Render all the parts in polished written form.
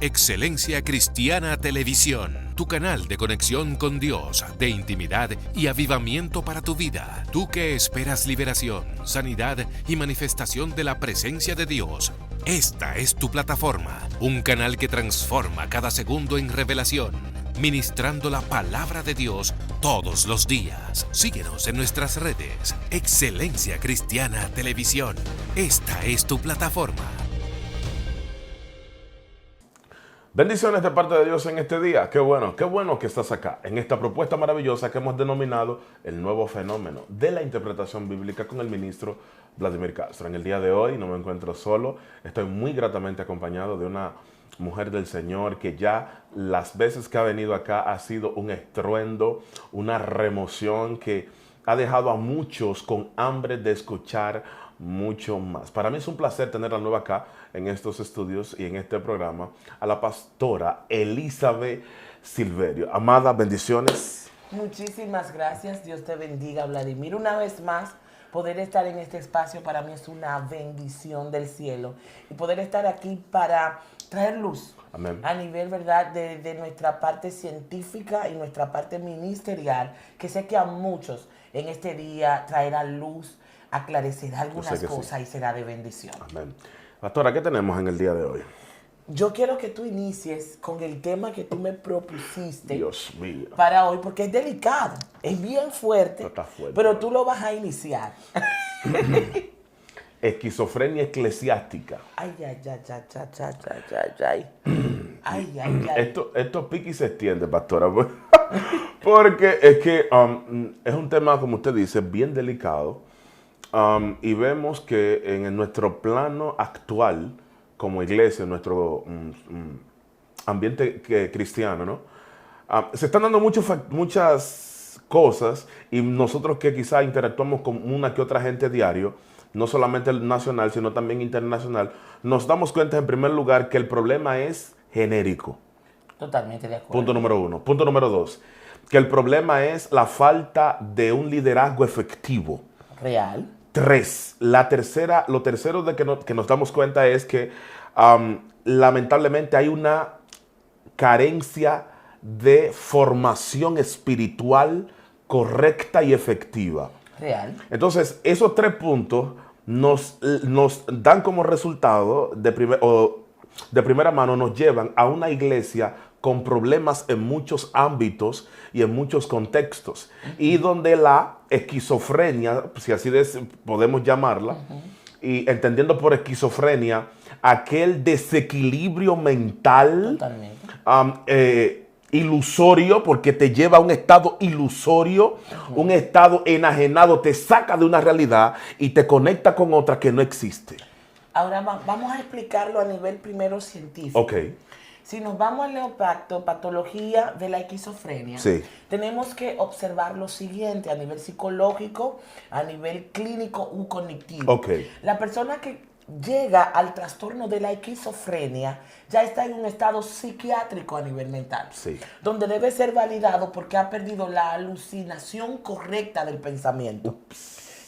Excelencia Cristiana Televisión, tu canal de conexión con Dios, de intimidad y avivamiento para tu vida. Tú que esperas liberación, sanidad y manifestación de la presencia de Dios. Esta es tu plataforma, un canal que transforma cada segundo en revelación, ministrando la palabra de Dios todos los días. Síguenos en nuestras redes. Excelencia Cristiana Televisión. Esta es tu plataforma. Bendiciones de parte de Dios en este día. Qué bueno que estás acá, en esta propuesta maravillosa que hemos denominado el nuevo fenómeno de la interpretación bíblica con el ministro Vladimir Castro. En el día de hoy no me encuentro solo, estoy muy gratamente acompañado de una mujer del Señor que ya las veces que ha venido acá ha sido un estruendo, una remoción que ha dejado a muchos con hambre de escuchar mucho más. Para mí es un placer tenerla nueva acá en estos estudios y en este programa a la pastora Elizabeth Silverio. Amada, bendiciones. Muchísimas gracias. Dios te bendiga, Vladimir. Una vez más, poder estar en este espacio para mí es una bendición del cielo. Y poder estar aquí para traer luz. Amén. A nivel, ¿verdad?, de nuestra parte científica y nuestra parte ministerial, que sé que a muchos en este día traerá luz, aclarecerá algunas cosas sí, y será de bendición. Amén. Pastora, ¿qué tenemos en el día de hoy? Yo quiero que tú inicies con el tema que tú me propusiste. Dios mío. Para hoy, porque es delicado, es bien fuerte, Está fuerte, pero tú lo vas a iniciar. Esquizofrenia eclesiástica. Ay, ay, ay, ay, ay, ay, ay, ay. Ay, ay, ay. Esto pique y se extiende, pastora. Porque es que es un tema, como usted dice, bien delicado. Y vemos que en nuestro plano actual, como iglesia, en nuestro ambiente cristiano, ¿no? Se están dando muchas cosas y nosotros que quizá interactuamos con una que otra gente diario, no solamente nacional, sino también internacional, nos damos cuenta en primer lugar que el problema es genérico. Totalmente de acuerdo. Punto número 1. Punto número 2, que el problema es la falta de un liderazgo efectivo. Real. 3, lo tercero de que nos damos cuenta es que lamentablemente hay una carencia de formación espiritual correcta y efectiva. Real. Entonces, esos 3 puntos nos dan como resultado, de primera mano, nos llevan a una iglesia con problemas en muchos ámbitos y en muchos contextos. Y donde la esquizofrenia, si así podemos llamarla, y entendiendo por esquizofrenia, aquel desequilibrio mental ilusorio, porque te lleva a un estado ilusorio, un estado enajenado, te saca de una realidad y te conecta con otra que no existe. Ahora vamos a explicarlo a nivel primero científico. Ok. Si nos vamos al neopacto, patología de la esquizofrenia, Sí, tenemos que observar lo siguiente a nivel psicológico, a nivel clínico u cognitivo. Ok. La persona que llega al trastorno de la esquizofrenia ya está en un estado psiquiátrico a nivel mental, Sí. donde debe ser validado porque ha perdido la alucinación correcta del pensamiento,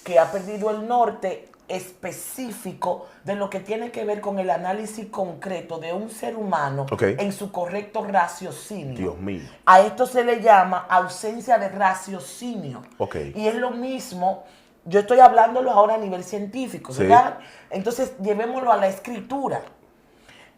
que ha perdido el norte específico de lo que tiene que ver con el análisis concreto de un ser humano en su correcto raciocinio. Dios mío. A esto se le llama ausencia de raciocinio. Ok. Y es lo mismo, yo estoy hablándolo ahora a nivel científico, ¿verdad? Sí. Entonces, llevémoslo a la escritura.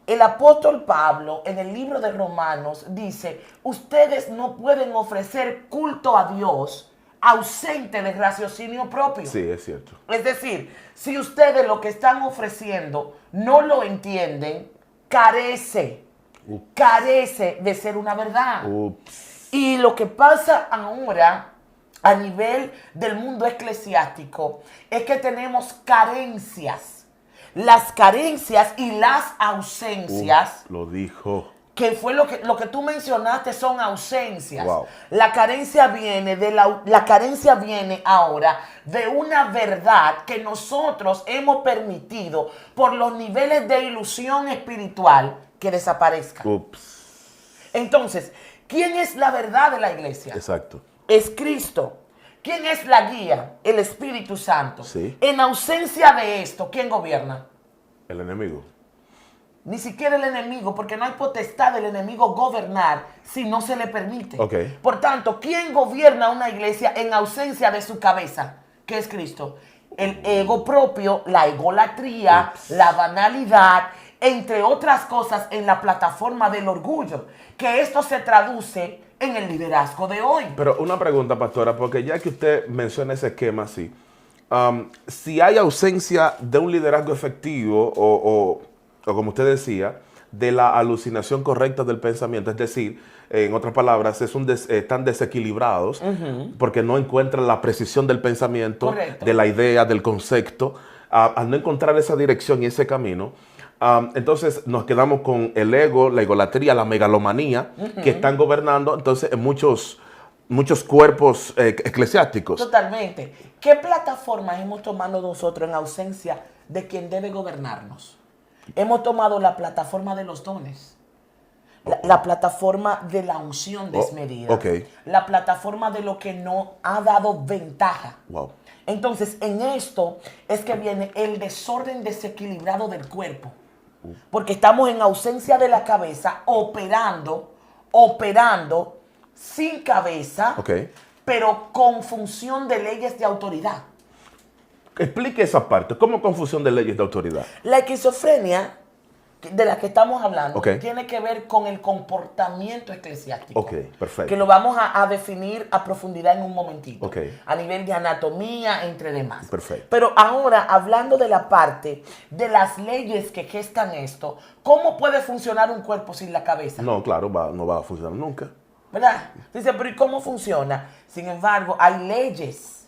El apóstol Pablo, en el libro de Romanos, dice, ustedes no pueden ofrecer culto a Dios ausente de raciocinio propio. Sí, es cierto. Es decir, si ustedes lo que están ofreciendo no lo entienden, carece de ser una verdad. Y lo que pasa ahora a nivel del mundo eclesiástico es que tenemos carencias. Las carencias y las ausencias. Lo dijo. Que fue lo que tú mencionaste, son ausencias. Wow. La carencia viene ahora de una verdad que nosotros hemos permitido por los niveles de ilusión espiritual que desaparezca. Entonces, ¿quién es la verdad de la iglesia? Exacto. Es Cristo. ¿Quién es la guía? El Espíritu Santo. Sí. En ausencia de esto, ¿quién gobierna? El enemigo. ni siquiera el enemigo, porque no hay potestad del enemigo gobernar si no se le permite. Okay. Por tanto, ¿quién gobierna una iglesia en ausencia de su cabeza? Que es Cristo. El ego propio, la egolatría, la banalidad, entre otras cosas, en la plataforma del orgullo. Que esto se traduce en el liderazgo de hoy. Pero una pregunta, pastora, porque ya que usted menciona ese esquema así, si hay ausencia de un liderazgo efectivo o como usted decía, de la alucinación correcta del pensamiento, es decir, en otras palabras, están desequilibrados porque no encuentran la precisión del pensamiento, correcto, de la idea, del concepto, al no encontrar esa dirección y ese camino. Entonces nos quedamos con el ego, la egolatría, la megalomanía que están gobernando entonces en muchos cuerpos eclesiásticos. Totalmente. ¿Qué plataformas hemos tomado nosotros en ausencia de quien debe gobernarnos? Hemos tomado la plataforma de los dones, la plataforma de la unción desmedida, la plataforma de lo que no ha dado ventaja. Wow. Entonces, en esto es que viene el desorden desequilibrado del cuerpo. Porque estamos en ausencia de la cabeza, operando sin cabeza, pero con función de leyes de autoridad. Explique esa parte. ¿Cómo confusión de leyes de autoridad? La esquizofrenia de la que estamos hablando tiene que ver con el comportamiento eclesiástico. Ok, perfecto. Que lo vamos a definir a profundidad en un momentito. Ok. A nivel de anatomía, entre demás. Perfecto. Pero ahora, hablando de la parte de las leyes que gestan esto, ¿cómo puede funcionar un cuerpo sin la cabeza? No, claro, no va a funcionar nunca. ¿Verdad? Dice, pero ¿y cómo funciona? Sin embargo, hay leyes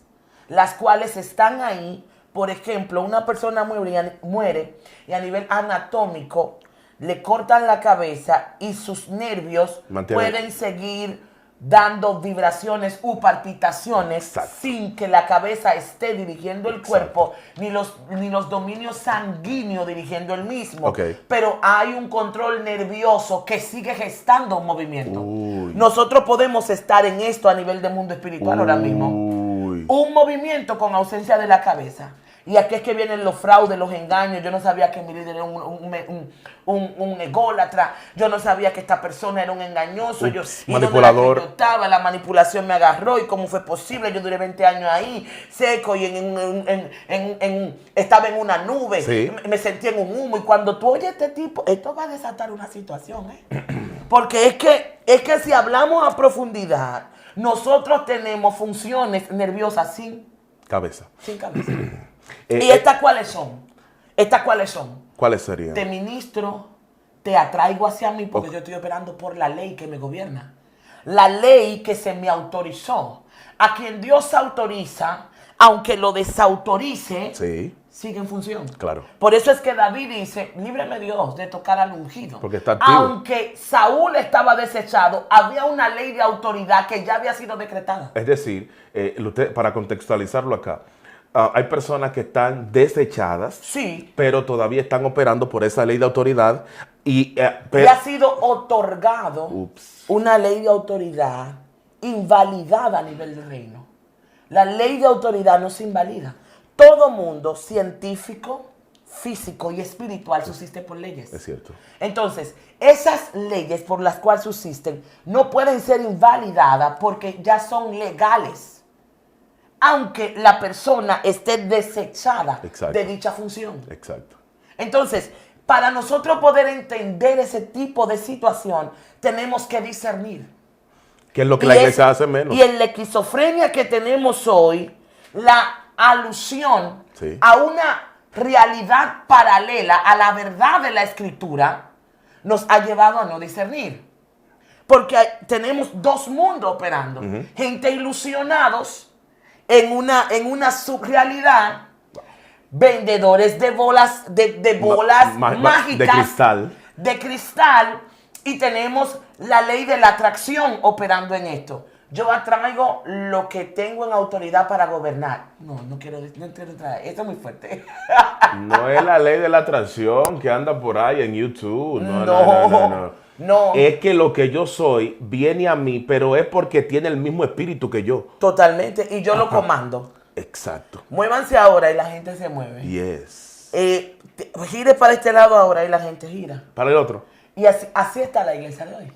las cuales están ahí. Por ejemplo, una persona muere y a nivel anatómico le cortan la cabeza y sus nervios pueden seguir dando vibraciones u palpitaciones sin que la cabeza esté dirigiendo el cuerpo, ni los dominios sanguíneos dirigiendo el mismo. Pero hay un control nervioso que sigue gestando un movimiento. Nosotros podemos estar en esto a nivel de mundo espiritual ahora mismo. Un movimiento con ausencia de la cabeza. Y aquí es que vienen los fraudes, los engaños. Yo no sabía que mi líder era un ególatra. Yo no sabía que esta persona era un engañoso. Manipulador. Yo estaba, la manipulación me agarró. ¿Y cómo fue posible? Yo duré 20 años ahí, seco, y estaba en una nube. Sí. Me sentí en un humo. Y cuando tú oyes este tipo, esto va a desatar una situación, Porque es que si hablamos a profundidad, nosotros tenemos funciones nerviosas sin cabeza. Sin cabeza. ¿Y estas cuáles son? ¿Estas cuáles son? ¿Cuáles serían? Te ministro, te atraigo hacia mí porque yo estoy operando por la ley que me gobierna. La ley que se me autorizó. A quien Dios autoriza, aunque lo desautorice, sigue en función. Claro. Por eso es que David dice, líbreme Dios de tocar al ungido. Porque está activo. Aunque Saúl estaba desechado, había una ley de autoridad que ya había sido decretada. Es decir, para contextualizarlo acá, hay personas que están desechadas, pero todavía están operando por esa ley de autoridad. Y ha sido otorgado una ley de autoridad invalidada a nivel del reino. La ley de autoridad no se invalida. Todo mundo científico, físico y espiritual subsiste por leyes. Es cierto. Entonces, esas leyes por las cuales subsisten no pueden ser invalidadas porque ya son legales, aunque la persona esté desechada de dicha función. Exacto. Entonces, para nosotros poder entender ese tipo de situación, tenemos que discernir. ¿Qué es lo que la iglesia hace menos? Y en la esquizofrenia que tenemos hoy, la alusión a una realidad paralela a la verdad de la Escritura nos ha llevado a no discernir. Porque tenemos dos mundos operando. Gente ilusionados en una subrealidad, vendedores de bolas, de bolas mágicas, de cristal, y tenemos la ley de la atracción operando en esto. Yo atraigo lo que tengo en autoridad para gobernar. No quiero traer. Esto es muy fuerte. No es la ley de la atracción que anda por ahí en YouTube. No. Es que lo que yo soy viene a mí, pero es porque tiene el mismo espíritu que yo. Totalmente. Y yo lo comando. Exacto. Muévanse ahora y la gente se mueve. Yes. Gire para este lado ahora y la gente gira. Para el otro. Y así está la iglesia de hoy.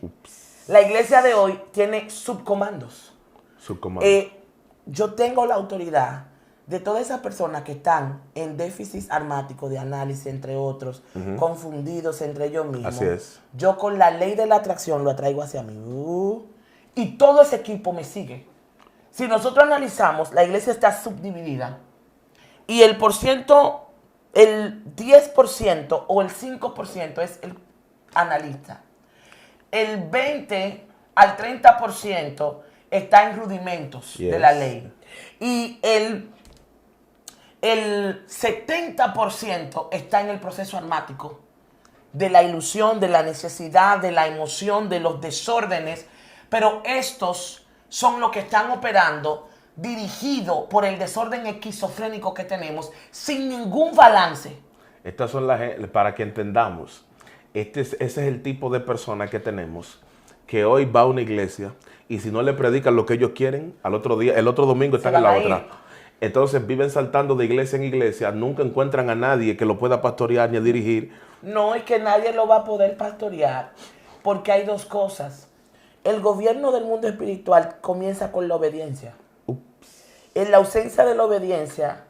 La iglesia de hoy tiene subcomandos. Yo tengo la autoridad de todas esas personas que están en déficit armático de análisis, entre otros, confundidos entre ellos mismos. Así es. Yo con la ley de la atracción lo atraigo hacia mí. Y todo ese equipo me sigue. Si nosotros analizamos, la iglesia está subdividida. Y el 10% o el 5% es el analista. El 20 al 30% está en rudimentos de la ley. Y el 70% está en el proceso armático de la ilusión, de la necesidad, de la emoción, de los desórdenes. Pero estos son los que están operando dirigido por el desorden esquizofrénico que tenemos, sin ningún balance. Estas son para que entendamos, ese es el tipo de persona que tenemos, que hoy va a una iglesia y si no le predican lo que ellos quieren, el otro domingo están en la otra. Entonces viven saltando de iglesia en iglesia, nunca encuentran a nadie que lo pueda pastorear ni a dirigir. No, es que nadie lo va a poder pastorear, porque hay dos cosas. El gobierno del mundo espiritual comienza con la obediencia. En la ausencia de la obediencia,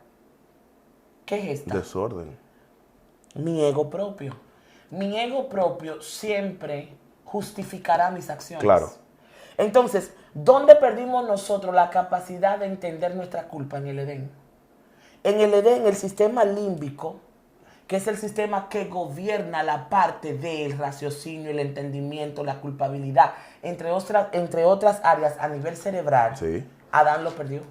¿qué es esta? Desorden. Mi ego propio. Mi ego propio siempre justificará mis acciones. Claro. Entonces, ¿dónde perdimos nosotros la capacidad de entender nuestra culpa? En el Edén. En el Edén, el sistema límbico, que es el sistema que gobierna la parte del raciocinio, el entendimiento, la culpabilidad, entre otras áreas a nivel cerebral, sí. Adán lo perdió.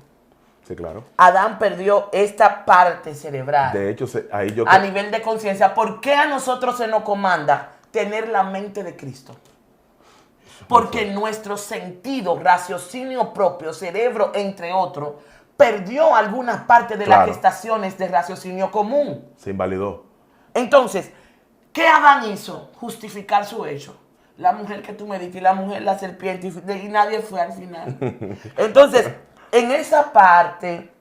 Sí, claro. Adán perdió esta parte cerebral. De hecho, a nivel de conciencia. ¿Por qué a nosotros se nos comanda tener la mente de Cristo? Porque nuestro sentido, raciocinio propio, cerebro, entre otros, perdió alguna parte de las gestaciones de raciocinio común. Se invalidó. Entonces, ¿qué Adán hizo? Justificar su hecho. La mujer que tú me diste, y la mujer, la serpiente, y nadie fue al final. Entonces, en esa parte,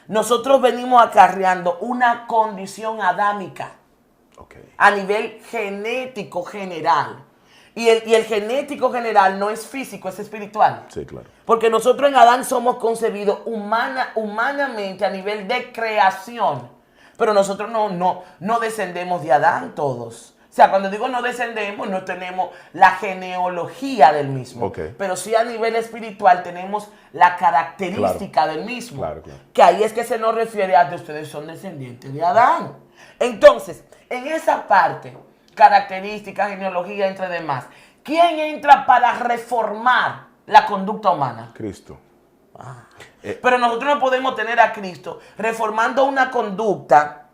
nosotros venimos acarreando una condición adámica a nivel genético general. Y el genético general no es físico, es espiritual. Sí, claro. Porque nosotros en Adán somos concebidos humanamente a nivel de creación. Pero nosotros no descendemos de Adán todos. O sea, cuando digo no descendemos, no tenemos la genealogía del mismo. Pero sí a nivel espiritual tenemos la característica del mismo. Que ahí es que se nos refiere a que ustedes son descendientes de Adán. Entonces, en esa parte, características, genealogía, entre demás, ¿quién entra para reformar la conducta humana? Cristo. Pero nosotros no podemos tener a Cristo reformando una conducta,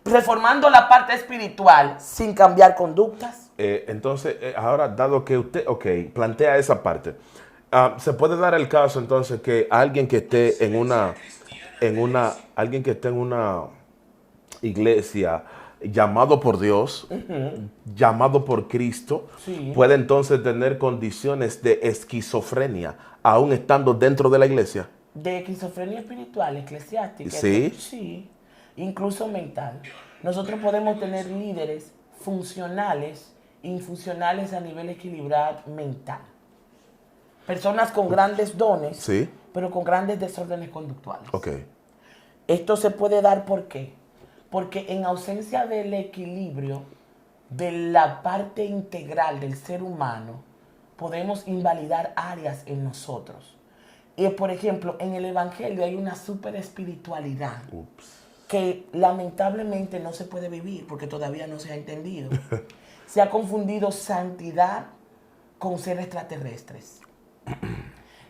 reformando la parte espiritual sin cambiar conductas. Entonces, ahora, dado que usted, plantea esa parte, ¿se puede dar el caso entonces que alguien que esté en una iglesia llamado por Dios, llamado por Cristo, puede entonces tener condiciones de esquizofrenia, aún estando dentro de la iglesia? De esquizofrenia espiritual, eclesiástica. Sí. Sí, incluso mental. Nosotros podemos tener líderes funcionales, infuncionales a nivel equilibrado mental. Personas con grandes dones, pero con grandes desórdenes conductuales. Esto se puede dar ¿por qué? Porque en ausencia del equilibrio de la parte integral del ser humano, podemos invalidar áreas en nosotros. Y por ejemplo, en el Evangelio hay una super espiritualidad que lamentablemente no se puede vivir porque todavía no se ha entendido. Se ha confundido santidad con ser extraterrestres.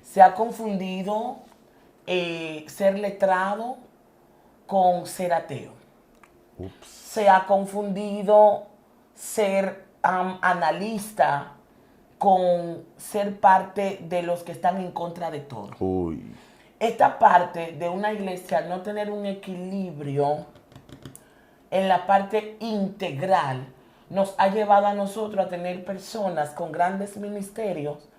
Se ha confundido ser letrado con ser ateo. Se ha confundido ser analista con ser parte de los que están en contra de todo. Esta parte de una iglesia no tener un equilibrio en la parte integral nos ha llevado a nosotros a tener personas con grandes ministerios,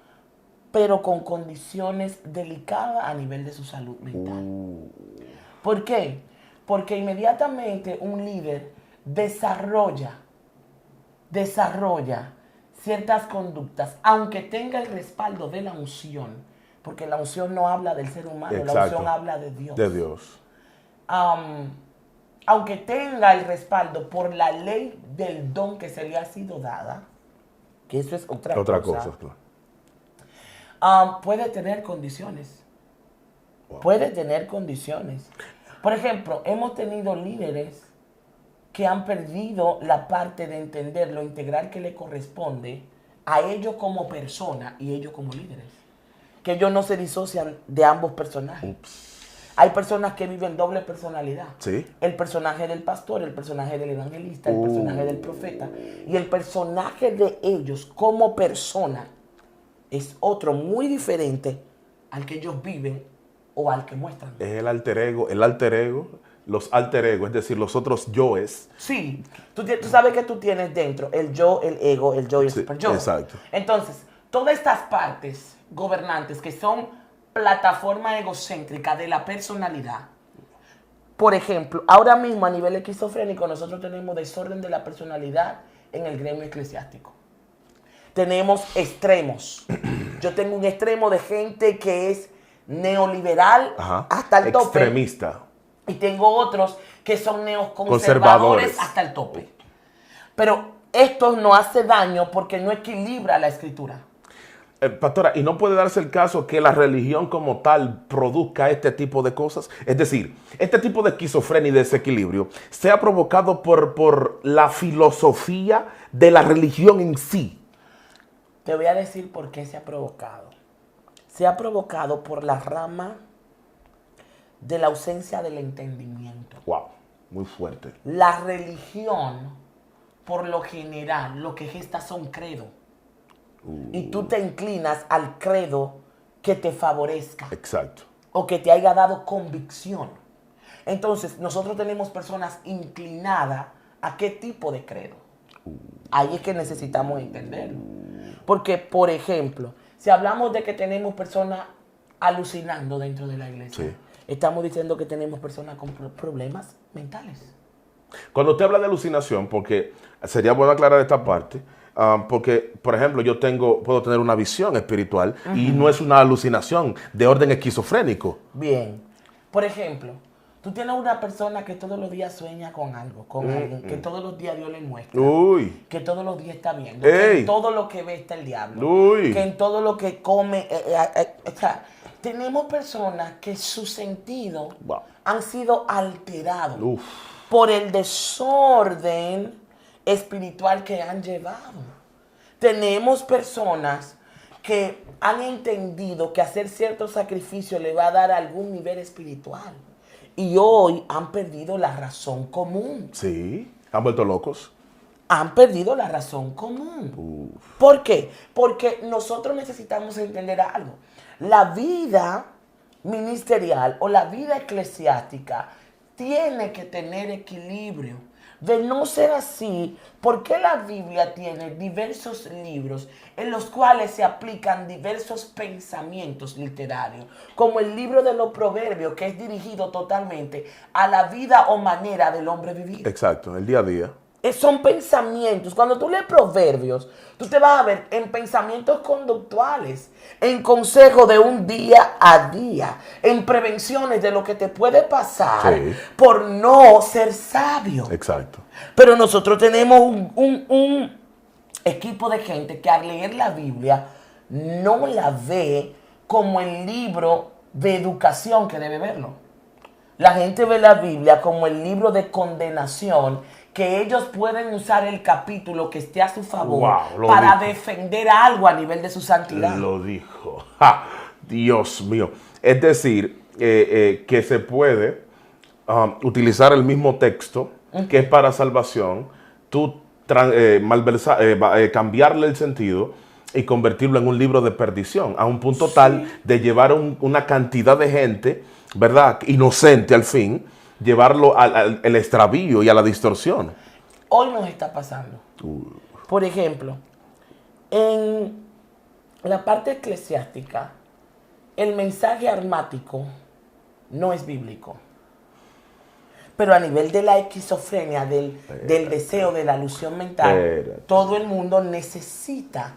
pero con condiciones delicadas a nivel de su salud mental. ¿Por qué? Porque inmediatamente un líder desarrolla ciertas conductas, aunque tenga el respaldo de la unción, porque la unción no habla del ser humano, Exacto. la unción habla de Dios. De Dios. Aunque tenga el respaldo por la ley del don que se le ha sido dada, que eso es otra cosa, claro. Puede tener condiciones. Wow. Puede tener condiciones. Por ejemplo, hemos tenido líderes que han perdido la parte de entender lo integral que le corresponde a ellos como persona y ellos como líderes. Que ellos no se disocian de ambos personajes. Hay personas que viven doble personalidad. ¿Sí? El personaje del pastor, el personaje del evangelista, el personaje del profeta. Y el personaje de ellos como persona es otro muy diferente al que ellos viven o al que muestran. Es el alter ego, los alter ego, es decir, los otros yoes. Sí, tú sabes que tú tienes dentro el yo, el ego, el yo y el super yo. Exacto. Entonces, todas estas partes gobernantes que son plataforma egocéntrica de la personalidad. Por ejemplo, ahora mismo a nivel esquizofrénico nosotros tenemos desorden de la personalidad en el gremio eclesiástico. Tenemos extremos. Yo tengo un extremo de gente que es neoliberal hasta el tope. Extremista. Y tengo otros que son neoconservadores hasta el tope. Pero esto no hace daño porque no equilibra la escritura. Pastora, ¿y no puede darse el caso que la religión como tal produzca este tipo de cosas? Es decir, este tipo de esquizofrenia y desequilibrio sea provocado por la filosofía de la religión en sí. Te voy a decir por qué se ha provocado. Se ha provocado por la rama de la ausencia del entendimiento. Wow, muy fuerte. La religión, por lo general, lo que gesta son credos. Y tú te inclinas al credo que te favorezca. Exacto. O que te haya dado convicción. Entonces, nosotros tenemos personas inclinadas a qué tipo de credo. Ahí es que necesitamos entenderlo. Porque, por ejemplo, si hablamos de que tenemos personas alucinando dentro de la iglesia, sí, estamos diciendo que tenemos personas con problemas mentales. Cuando usted habla de alucinación, porque sería bueno aclarar esta parte, porque, por ejemplo, puedo tener una visión espiritual y no es una alucinación de orden esquizofrénico. Bien. Por ejemplo, tú tienes una persona que todos los días sueña con algo, con alguien, que todos los días Dios le muestra, que todos los días está viendo, que en todo lo que ve está el diablo, que en todo lo que come, o sea, tenemos personas que su sentido han sido alterados por el desorden espiritual que han llevado. Tenemos personas que han entendido que hacer cierto sacrificio le va a dar algún nivel espiritual. Y hoy han perdido la razón común. Sí, han vuelto locos. Han perdido la razón común. ¿Por qué? Porque nosotros necesitamos entender algo. La vida ministerial o la vida eclesiástica tiene que tener equilibrio. De no ser así, ¿por qué la Biblia tiene diversos libros en los cuales se aplican diversos pensamientos literarios? Como el libro de los Proverbios, que es dirigido totalmente a la vida o manera del hombre vivir. Exacto, el día a día. Son pensamientos. Cuando tú lees Proverbios, tú te vas a ver en pensamientos conductuales, en consejos de un día a día, en prevenciones de lo que te puede pasar por no ser sabio. Exacto. Pero nosotros tenemos un equipo de gente que al leer la Biblia no la ve como el libro de educación que debe verlo. La gente ve la Biblia como el libro de condenación, que ellos pueden usar el capítulo que esté a su favor para defender algo a nivel de su santidad. Lo dijo. ¡Ja! Dios mío. Es decir, que se puede utilizar el mismo texto que es para salvación, tú cambiarle el sentido y convertirlo en un libro de perdición, a un punto tal de llevar una cantidad de gente, ¿verdad?, inocente al fin, llevarlo al extravío y a la distorsión. Hoy nos está pasando. Por ejemplo, en la parte eclesiástica, el mensaje armático no es bíblico. Pero a nivel de la esquizofrenia, del deseo, de la alusión mental, todo el mundo necesita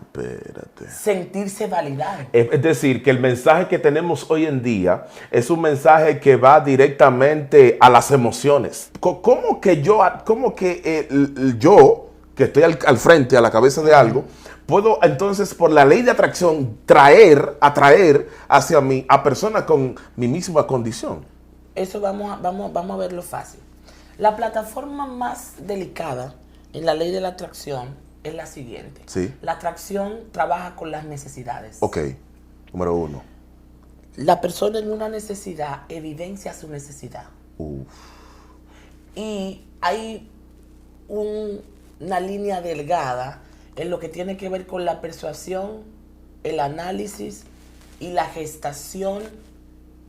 sentirse validado. Es decir, que el mensaje que tenemos hoy en día es un mensaje que va directamente a las emociones. ¿Cómo que yo, que estoy al frente, a la cabeza de algo, puedo entonces por la ley de atracción atraer hacia mí a personas con mi misma condición? Eso vamos a verlo fácil. La plataforma más delicada en la ley de la atracción es la siguiente. Sí. La atracción trabaja con las necesidades. Ok, número 1. La persona en una necesidad evidencia su necesidad. Y hay una línea delgada en lo que tiene que ver con la persuasión, el análisis y la gestación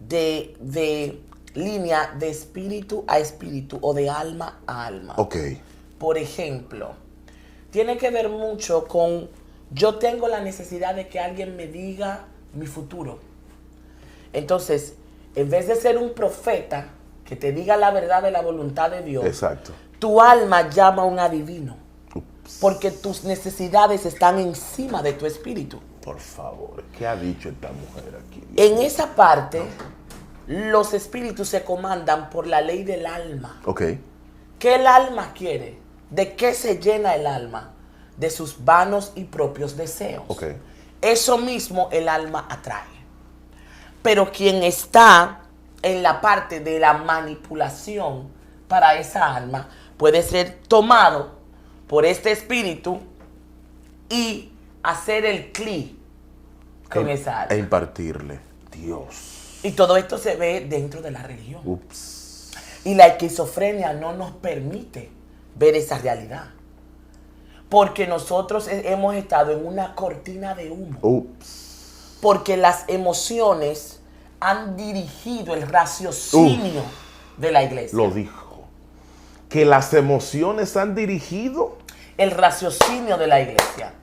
de línea de espíritu a espíritu o de alma a alma. Ok. Por ejemplo, tiene que ver mucho con yo tengo la necesidad de que alguien me diga mi futuro. Entonces, en vez de ser un profeta que te diga la verdad de la voluntad de Dios, exacto, tu alma llama a un adivino. Porque tus necesidades están encima de tu espíritu. Por favor, ¿qué ha dicho esta mujer aquí? En esa parte, los espíritus se comandan por la ley del alma. Ok. ¿Qué el alma quiere? ¿De qué se llena el alma? De sus vanos y propios deseos. Ok. Eso mismo el alma atrae. Pero quien está en la parte de la manipulación para esa alma puede ser tomado por este espíritu y hacer el clic con esa alma. E impartirle. Dios. Y todo esto se ve dentro de la religión. Ups. Y la esquizofrenia no nos permite ver esa realidad. Porque nosotros hemos estado en una cortina de humo. Ups. Porque las emociones han dirigido el raciocinio de la iglesia. Lo dijo. Que las emociones han dirigido el raciocinio de la iglesia.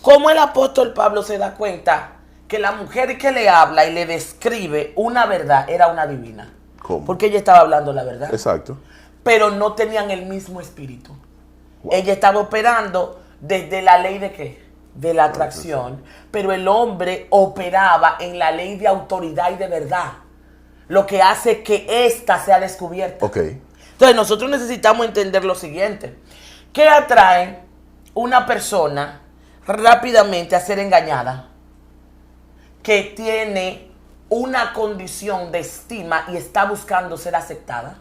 ¿Cómo el apóstol Pablo se da cuenta que la mujer que le habla y le describe una verdad era una divina? ¿Cómo? Porque ella estaba hablando la verdad. Exacto. Pero no tenían el mismo espíritu. Wow. Ella estaba operando desde la ley de ¿qué? De la atracción. Pero el hombre operaba en la ley de autoridad y de verdad. Lo que hace que ésta sea descubierta. Ok. Entonces nosotros necesitamos entender lo siguiente. ¿Qué atrae una persona rápidamente a ser engañada? Que tiene una condición de estima y está buscando ser aceptada.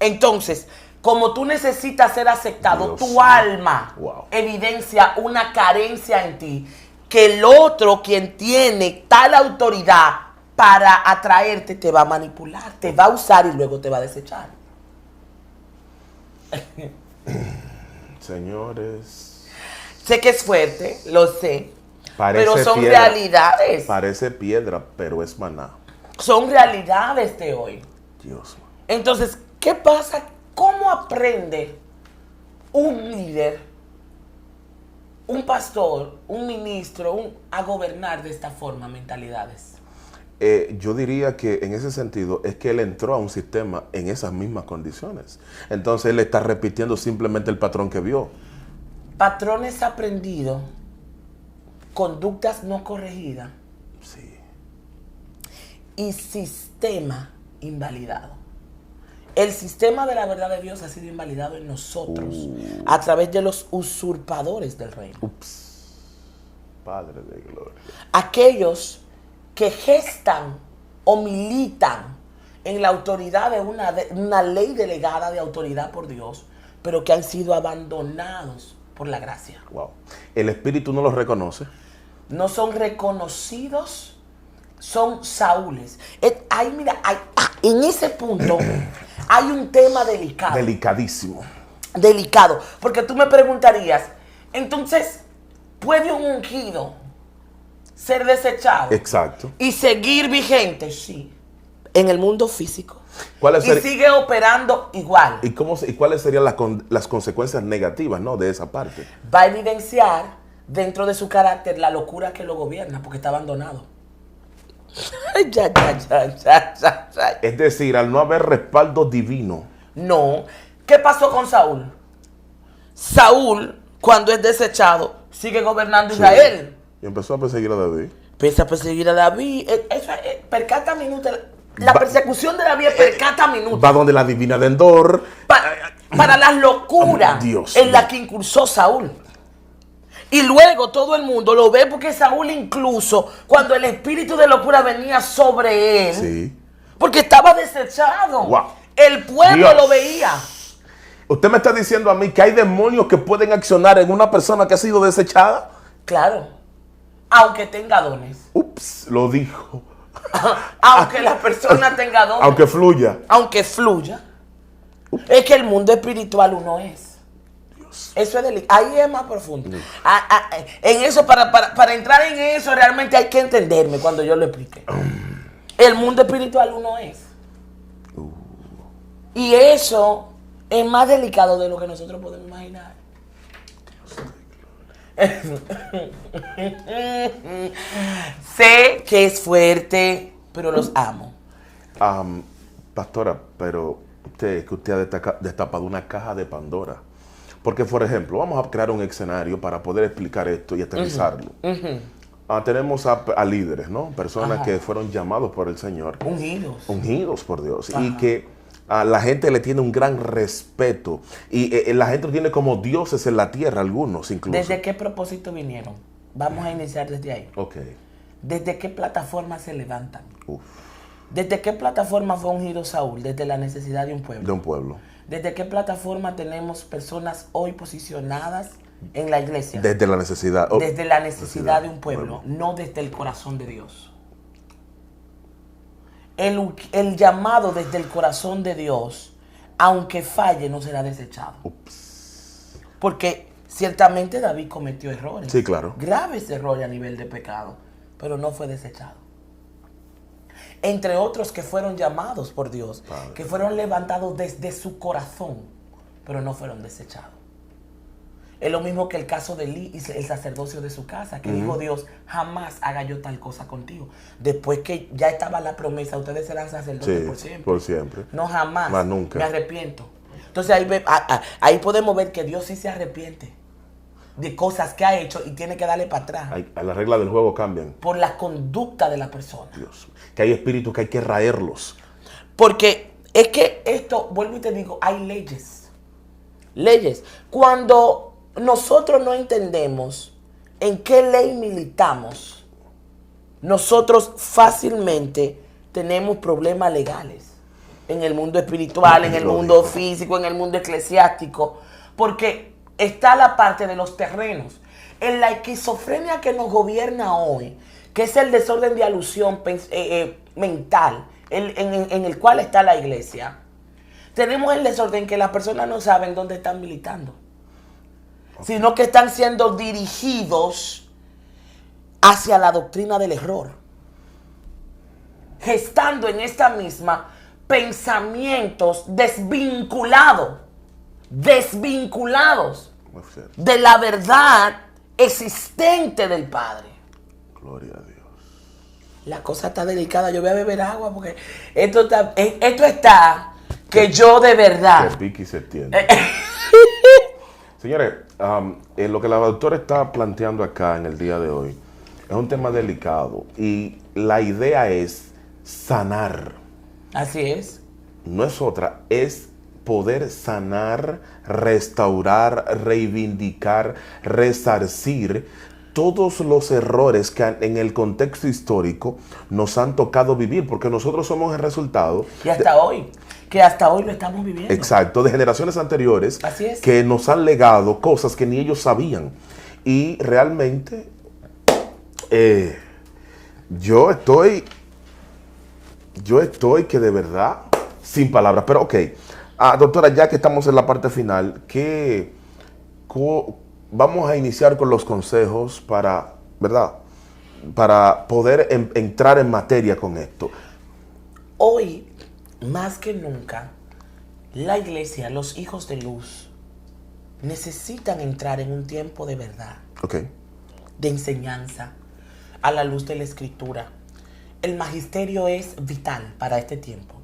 Entonces, como tú necesitas ser aceptado, tu alma evidencia una carencia en ti, que el otro, quien tiene tal autoridad para atraerte, te va a manipular, te va a usar y luego te va a desechar. Señores. Sé que es fuerte, lo sé, Parece pero son piedra, realidades. Parece piedra, pero es maná. Son realidades de hoy. Dios mío. Entonces, ¿qué pasa? ¿Cómo aprende un líder, un pastor, un ministro, a gobernar de esta forma mentalidades? Yo diría que en ese sentido es que él entró a un sistema en esas mismas condiciones. Entonces él está repitiendo simplemente el patrón que vio. Patrones aprendidos, conductas no corregidas. Sí. Y sistema invalidado. El sistema de la verdad de Dios ha sido invalidado en nosotros a través de los usurpadores del reino. Ups. Padre de gloria. Aquellos que gestan o militan en la autoridad de una ley delegada de autoridad por Dios, pero que han sido abandonados por la gracia. Wow. El Espíritu no los reconoce. No son reconocidos, son Saúles. En ese punto hay un tema delicado. Delicadísimo. Delicado. Porque tú me preguntarías, entonces, ¿puede un ungido ser desechado? Exacto. ¿Y seguir vigente? Sí. En el mundo físico. Y sigue operando igual. ¿Y cuáles serían las consecuencias negativas, ¿no?, de esa parte? Va a evidenciar dentro de su carácter la locura que lo gobierna, porque está abandonado. Es decir, al no haber respaldo divino. No. ¿Qué pasó con Saúl? Saúl, cuando es desechado, sigue gobernando Israel. Y empezó a perseguir a David. Empieza a perseguir a David. Eso es percata minuto. La persecución de David es percata minuto. Va donde la divina de Endor. Para las locuras en las que incursó Saúl. Y luego todo el mundo lo ve porque Saúl incluso, cuando el espíritu de locura venía sobre él, Sí. porque estaba desechado, Wow. el pueblo Dios. lo veía. ¿Usted me está diciendo a mí que hay demonios que pueden accionar en una persona que ha sido desechada? Claro, aunque tenga dones, Ups, lo dijo. aunque la persona tenga dones, Aunque fluya. aunque fluya, es que el mundo espiritual uno es. Eso es delicado. Ahí es más profundo. En eso, para entrar en eso, realmente hay que entenderme cuando yo lo explique. El mundo espiritual uno es. Y eso es más delicado de lo que nosotros podemos imaginar. Sé que es fuerte, pero los amo. Pastora, pero usted ha destapado una caja de Pandora. Porque, por ejemplo, vamos a crear un escenario para poder explicar esto y aterrizarlo. Tenemos a líderes, ¿no? Personas que fueron llamados por el Señor. Ungidos por Dios. Y que a la gente le tiene un gran respeto. Y la gente tiene como dioses en la tierra, algunos incluso. ¿Desde qué propósito vinieron? Vamos a iniciar desde ahí. Ok. ¿Desde qué plataforma se levantan? Uf. ¿Desde qué plataforma fue ungido Saúl? Desde la necesidad de un pueblo. De un pueblo. ¿Desde qué plataforma tenemos personas hoy posicionadas en la iglesia? Desde la necesidad. Desde la necesidad de un pueblo, no desde el corazón de Dios. El llamado desde el corazón de Dios, aunque falle, no será desechado. Ups. Porque ciertamente David cometió errores. Sí, claro. Graves errores a nivel de pecado, pero no fue desechado. Entre otros que fueron llamados por Dios, Padre, que fueron levantados desde su corazón, pero no fueron desechados. Es lo mismo que el caso de Elí y el sacerdocio de su casa, que dijo Dios, jamás haga yo tal cosa contigo. Después que ya estaba la promesa, ustedes serán sacerdotes por siempre. Por siempre. No, jamás. Más nunca. Me arrepiento. Entonces ahí podemos ver que Dios sí se arrepiente de cosas que ha hecho y tiene que darle para atrás. Las reglas del juego cambian. Por la conducta de la persona. Dios. Que hay espíritus que hay que raerlos. Porque es que esto, vuelvo y te digo, hay leyes. Leyes. Cuando nosotros no entendemos en qué ley militamos, nosotros fácilmente tenemos problemas legales. En el mundo espiritual, en el mundo físico, en el mundo eclesiástico. Porque está la parte de los terrenos. En la esquizofrenia que nos gobierna hoy, que es el desorden de alusión mental en el cual está la iglesia, tenemos el desorden que las personas no saben dónde están militando, sino que están siendo dirigidos hacia la doctrina del error, gestando en esta misma pensamientos desvinculados de la verdad existente del Padre. Gloria a Dios. La cosa está delicada. Yo voy a beber agua porque esto está que yo de verdad. Se pique y se tiende. Señores, lo que la doctora está planteando acá en el día de hoy es un tema delicado y la idea es sanar. Así es. No es otra, es poder sanar, restaurar, reivindicar, resarcir todos los errores que en el contexto histórico nos han tocado vivir, porque nosotros somos el resultado. Y hasta hoy, que hasta hoy lo estamos viviendo. Exacto, de generaciones anteriores. Así es. Que nos han legado cosas que ni ellos sabían. Y realmente yo estoy que de verdad sin palabras. Pero ok, doctora, ya que estamos en la parte final, vamos a iniciar con los consejos para, ¿verdad? Para poder entrar en materia con esto. Hoy, más que nunca, la iglesia, los hijos de luz, necesitan entrar en un tiempo de verdad, Ok. de enseñanza, a la luz de la Escritura. el magisterio es vital para este tiempo.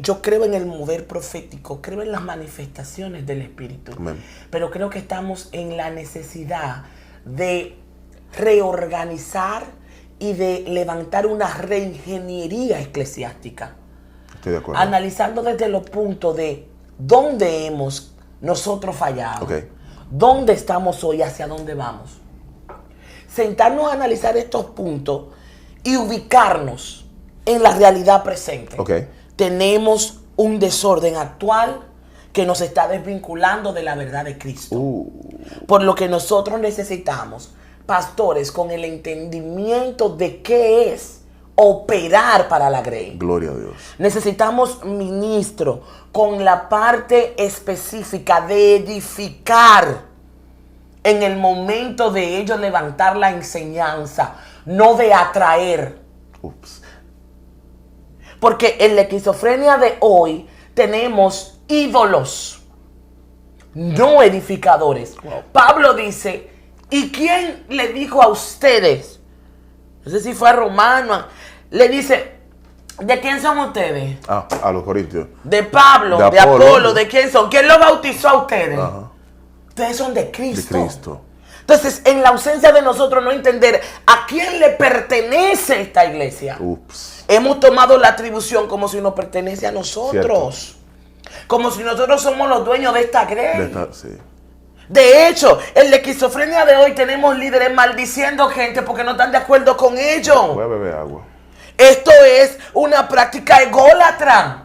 Yo creo en el mover profético, creo en las manifestaciones del Espíritu. Amén. Pero creo que estamos en la necesidad de reorganizar y de levantar una reingeniería eclesiástica. Estoy de acuerdo. Analizando desde los puntos de dónde hemos nosotros fallado, Okay. dónde estamos hoy, hacia dónde vamos. Sentarnos a analizar estos puntos y ubicarnos en la realidad presente. Okay. Tenemos un desorden actual que nos está desvinculando de la verdad de Cristo. Por lo que nosotros necesitamos pastores con el entendimiento de qué es operar para la grey. Gloria a Dios. Necesitamos ministros con la parte específica de edificar en el momento de ellos levantar la enseñanza, no de atraer. Ups. Porque en la esquizofrenia de hoy tenemos ídolos, no edificadores. Wow. Pablo dice, ¿y quién le dijo a ustedes? No sé si fue a Romano, le dice, ¿de quién son ustedes? A los corintios. De Pablo, de Apolo, ¿de quién son? ¿Quién los bautizó a ustedes? Ajá. Ustedes son de Cristo. De Cristo. Entonces, en la ausencia de nosotros no entender a quién le pertenece esta iglesia, Ups. hemos tomado la atribución como si nos pertenece a nosotros. Cierto. Como si nosotros somos los dueños de esta grey. Sí. De hecho, en la esquizofrenia de hoy tenemos líderes maldiciendo gente porque no están de acuerdo con ellos. Voy a beber agua. Esto es una práctica ególatra.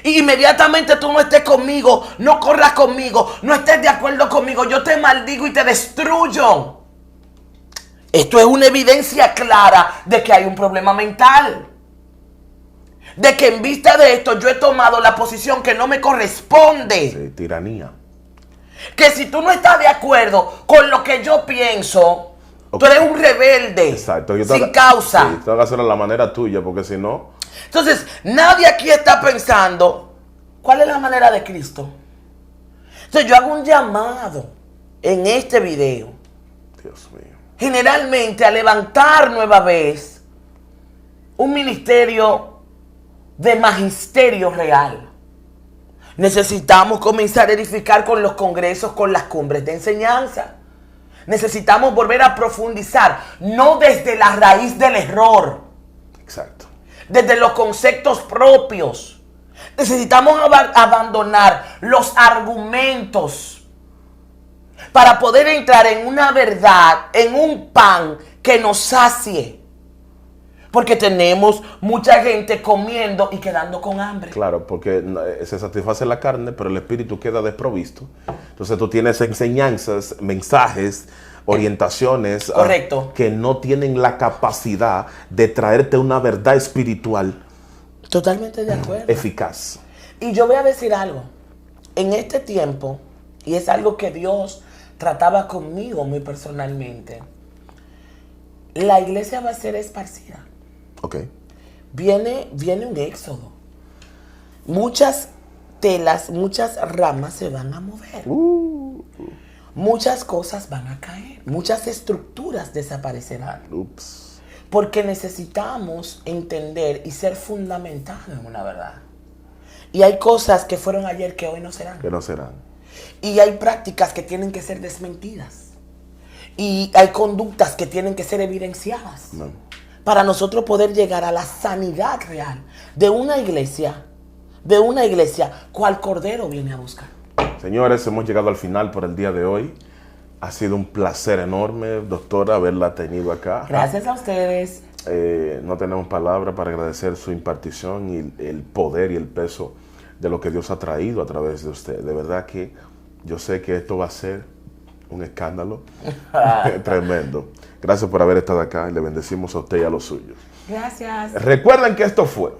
Y inmediatamente tú no estés conmigo, no corras conmigo, no estés de acuerdo conmigo, yo te maldigo y te destruyo. Esto es una evidencia clara de que hay un problema mental. De que en vista de esto yo he tomado la posición que no me corresponde. Sí, tiranía. Que si tú no estás de acuerdo con lo que yo pienso, okay, tú eres un rebelde. Exacto. Sin causa. Sí, tengo que hacerlo a la manera tuya, porque si no... Entonces, nadie aquí está pensando, ¿cuál es la manera de Cristo? Entonces, yo hago un llamado en este video. Dios mío. Generalmente a levantar nueva vez un ministerio de magisterio real. Necesitamos comenzar a edificar con los congresos, con las cumbres de enseñanza. Necesitamos volver a profundizar, no desde la raíz del error. Exacto. Desde los conceptos propios. Necesitamos abandonar los argumentos para poder entrar en una verdad, en un pan que nos sacie. Porque tenemos mucha gente comiendo y quedando con hambre. Claro, porque se satisface la carne, pero el espíritu queda desprovisto. Entonces tú tienes enseñanzas, mensajes, orientaciones que no tienen la capacidad de traerte una verdad espiritual. Totalmente de acuerdo. Eficaz. Y yo voy a decir algo. En este tiempo, y es algo que Dios trataba conmigo muy personalmente, la iglesia va a ser esparcida. Ok. Viene un éxodo. Muchas telas, muchas ramas se van a mover. Muchas cosas van a caer. Muchas estructuras desaparecerán. Ups. Porque necesitamos entender y ser fundamentados en una verdad. Y hay cosas que fueron ayer que hoy no serán. Que no serán. Y hay prácticas que tienen que ser desmentidas. Y hay conductas que tienen que ser evidenciadas. No. Para nosotros poder llegar a la sanidad real de una iglesia cual Cordero viene a buscar. Señores, hemos llegado al final por el día de hoy. Ha sido un placer enorme, doctora, haberla tenido acá. Gracias a ustedes. No tenemos palabras para agradecer su impartición y el poder y el peso de lo que Dios ha traído a través de usted. De verdad que yo sé que esto va a ser un escándalo tremendo. Gracias por haber estado acá y le bendecimos a usted y a los suyos. Gracias. Recuerden que esto fue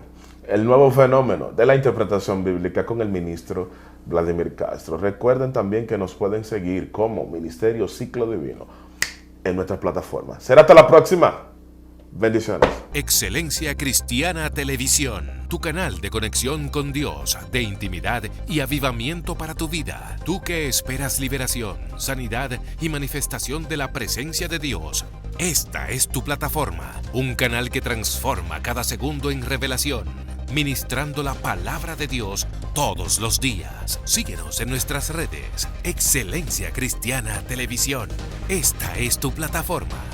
el nuevo fenómeno de la interpretación bíblica con el ministro Vladimir Castro. Recuerden también que nos pueden seguir como Ministerio Ciclo Divino en nuestras plataformas. Será hasta la próxima. Bendiciones. Excelencia Cristiana Televisión, tu canal de conexión con Dios, de intimidad y avivamiento para tu vida. Tú que esperas liberación, sanidad y manifestación de la presencia de Dios. Esta es tu plataforma, un canal que transforma cada segundo en revelación, ministrando la palabra de Dios todos los días. Síguenos en nuestras redes. Excelencia Cristiana Televisión. Esta es tu plataforma.